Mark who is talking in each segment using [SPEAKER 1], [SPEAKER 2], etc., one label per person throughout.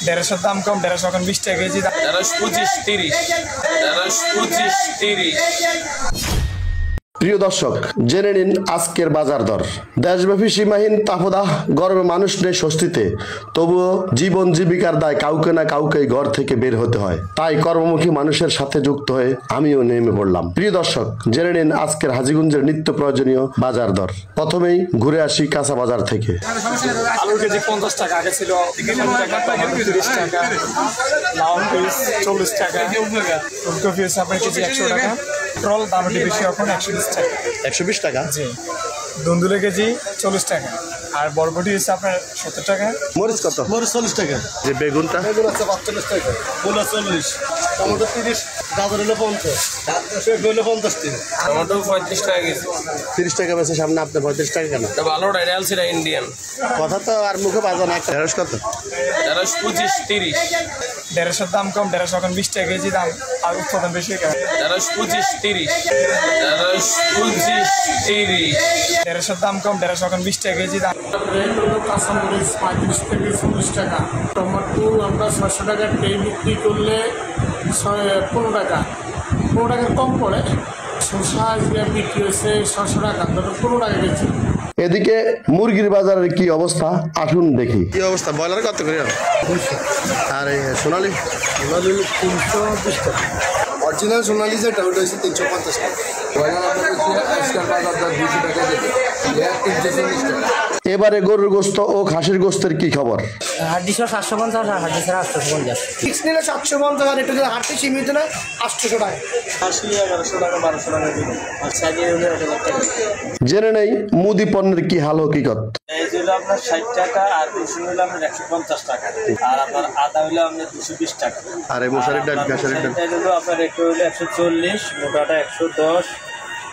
[SPEAKER 1] 150 দাম কম, 150 এখন 20 টাকা কেজি।
[SPEAKER 2] 150, 25, 30, 150, 25, 30।
[SPEAKER 3] প্রিয় দর্শক, জেনে নিন আজকের বাজার দর। দেশব্যাপী সীমাহীন তাপদাহ, গরমে মানুষ নেই স্বস্তিতে, তবুও জীবন জীবিকার দায় কাউকে না কাউকে ঘর থেকে বের হতে হয়। তাই কর্মমুখী মানুষের সাথে যুক্ত হয়ে আমিও নেমে পড়লাম। প্রিয় দর্শক, জেনে নিন আজকের হাজীগঞ্জের নিত্য প্রয়োজনীয় বাজার দর। প্রথমেই ঘুরে আসি কাঁচা বাজার থেকে।
[SPEAKER 1] আলুর কেজি 50 টাকা, আগে ছিল 30 টাকা, লাউ পিস 40 টাকা, ফুলকপি হচ্ছে আপনার কেজি 100 টাকা, ট্রল দাম বেশি এখন 120 টাকা।
[SPEAKER 3] 120 টাকা?
[SPEAKER 1] জি। ধুন্দুলের কেজি 40 টাকা, আর বরবটি হচ্ছে আপনার 70 টাকা।
[SPEAKER 3] মরিচ কত?
[SPEAKER 4] মরিচ 40 টাকা।
[SPEAKER 3] যে বেগুনটা?
[SPEAKER 4] বেগুন আছে 45 টাকা, মূলা 40, টমেটো 30, গাজর হলো 50, পেঁপে হলো 50 টাকা,
[SPEAKER 2] টমেটো 35 টাকা কেজি।
[SPEAKER 3] 30 টাকা বেশি, সামনে আপনি 35 টাকা কেন?
[SPEAKER 2] ভালো ডাইরেলস এটা ইন্ডিয়ান।
[SPEAKER 3] কথা তো আর মুখে বাজা না। ঢেঁড়স কত?
[SPEAKER 2] 150, 25, 30,
[SPEAKER 1] 150 দাম কম, 150 এখন 20 টাকা কেজি দাম, আর উৎপাদন বেশি।
[SPEAKER 2] 150, 25, 30, 150, 25, 30।
[SPEAKER 1] 150 দাম কম, 150 এখন 20 টাকা কেজি দাম।
[SPEAKER 5] কাঁচামরিচ 35 থেকে 40 টাকা, টমেটো আমরা 600 টাকা ট্রে বিক্রি করলে 15 টাকা, 15 টাকার কম পড়ে। শসা আজকে বিক্রি হয়েছে 600 টাকা, ধরো 15 টাকা কেজি।
[SPEAKER 3] এদিকে মুরগির বাজারের কি অবস্থা আসুন দেখি। কি অবস্থা? ব্রয়লার কত করে? আর সোনালি?
[SPEAKER 4] সোনালি 320 টাকা। অরিজিনাল সোনালি যেটা ওটা হচ্ছে 350 টাকা। ব্রয়লার আপনার আজকাল বাজার দর 200 টাকা দেবে, 340 টাকা।
[SPEAKER 3] এবারে গরুর গোস্ত ও খাসির গোস্তের কি খবর?
[SPEAKER 6] হাড্ডি 750 আর হাড্ডি 850।
[SPEAKER 5] ফিক্স নিলে 750 আর একটু যদি হাঁটতে সীমিত না 800 টাকা।
[SPEAKER 4] 1100 টাকা, 1200 টাকা দিন। আর সাইজে হলে 1000 টাকা।
[SPEAKER 3] জেনে নেই মুদি পণ্যের কি হাল হকিকত।
[SPEAKER 7] এই হলো আপনার 60 টাকা, আর রসুন হলো আপনার 150 টাকা, আর আপনার আদা হলো আপনার 220 টাকা।
[SPEAKER 3] আর এই মশারির ডাল, গাছের ডাল
[SPEAKER 7] হলো আপনার একটু হলো 140, মোটাটা 110,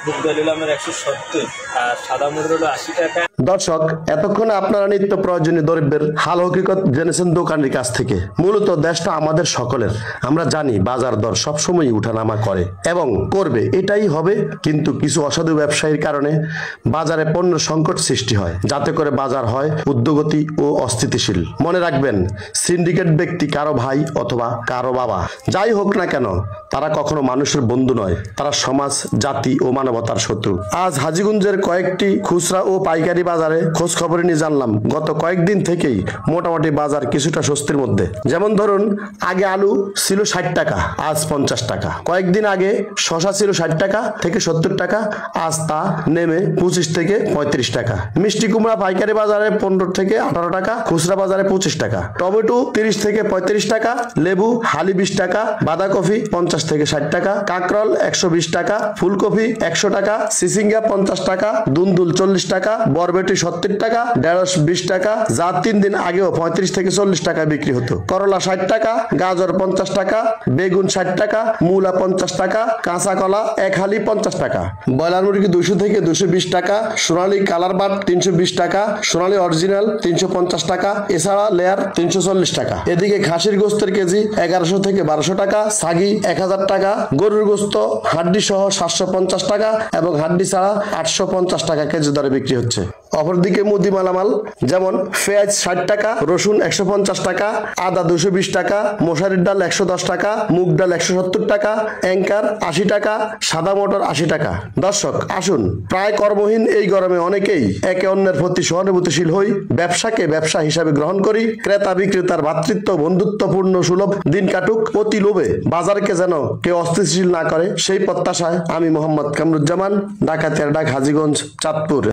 [SPEAKER 7] বুক ডাল হলো আপনার 170, আর সাদা মুড়ি হলো 80 টাকা।
[SPEAKER 3] দর্শক, এতক্ষণে আপনারা নিত্য প্রয়োজনীয় দ্রব্যের হাল হকিকত জেনেছেন দোকানের কাছ থেকে। মূলত দেশটা আমাদের সকলের। আমরা জানি বাজার দর সবসময় উঠানামা করে এবং করবে, এটাই হবে। কিন্তু কিছু অসাধু ব্যবসায়ীর কারণে বাজারে পণ্য সংকট সৃষ্টি হয়, যাতে করে বাজার হয় উদ্যোগতি ও অস্থিতিশীল। মনে রাখবেন, সিন্ডিকেট ব্যক্তি কারো ভাই অথবা কারো বাবা, যাই হোক না কেন, তারা কখনো মানুষের বন্ধু নয়, তারা সমাজ, জাতি ও মানবতার শত্রু। আজ হাজীগঞ্জের কয়েকটি খুচরা ও পাইকারি বাজারে খোঁজ খবর নিয়ে জানলাম গত কয়েকদিন থেকেই মোটামুটি বাজার কিছুটা স্বস্তির মধ্যে। যেমন ধরুন, আগে আলু ছিল 60 টাকা, আজ 50 টাকা। কয়েকদিন আগে শসা ছিল 60 টাকা থেকে 70 টাকা, আজ তা নেমে 25 থেকে 35 টাকা। মিষ্টি কুমড়া পাইকারি বাজারে 15 থেকে 18 টাকা, খুচরা বাজারে 25 টাকা। টমেটো 30 থেকে 35 টাকা, লেবু হালি 20 টাকা, বাঁধাকপি 50 থেকে 60 টাকা, কাঁকরোল 120 টাকা, ফুলকপি 100 টাকা, সিসিঙ্গা 50 টাকা, দুন্দুল 40 টাকা, বরবটি 70 টাকা, ঢেঁড়স 20 টাকা, যা 3 দিন আগেও 35 থেকে 40 টাকা বিক্রি হতো। করলা 60 টাকা, গাজর 50 টাকা, বেগুন 60 টাকা, মূলা 50 টাকা, কাঁচা কলা 1 হালি 50 টাকা। ব্রয়লার মুরগি 200 থেকে 220 টাকা, সোনালী কালার বাট 320 টাকা, সোনালী অরিজিনাল 350 টাকা, এছাড়া লেয়ার 340 টাকা। এদিকে খাসির গোস্তের কেজি 1100 থেকে 1200 টাকা, সাগি 1000 টাকা, গরুর গোস্ত হাড্ডি সহ 750 টাকা এবং হাড্ডি ছাড়া 850 টাকা কেজি দরে বিক্রি হচ্ছে। অপরদিকে মুদি মালামাল যেমন পেঁয়াজ 60 টাকা, রসুন 150 টাকা, আদা 220 টাকা, মশারির ডাল 110 টাকা, মুগ ডাল 170 টাকা, অ্যাঙ্কার 80 টাকা, সাদা মটর 80 টাকা। দর্শক, আসুন প্রায় কর্মহীন এই গরমে অনেকেই একে অন্যের প্রতি সহানুভূতিশীল হই, ব্যবসাকে ব্যবসা হিসাবে গ্রহণ করি, ক্রেতা বিক্রেতার ভ্রাতৃত্ব বন্ধুত্বপূর্ণ সুলভ দিন কাটুক, অতি লোভে বাজারকে যেন কেউ অস্থিতিশীল না করে, সেই প্রত্যাশায় আমি মোহাম্মদ কামরুজ্জামান, ঢাকা 13 হাজীগঞ্জ, চাঁদপুর।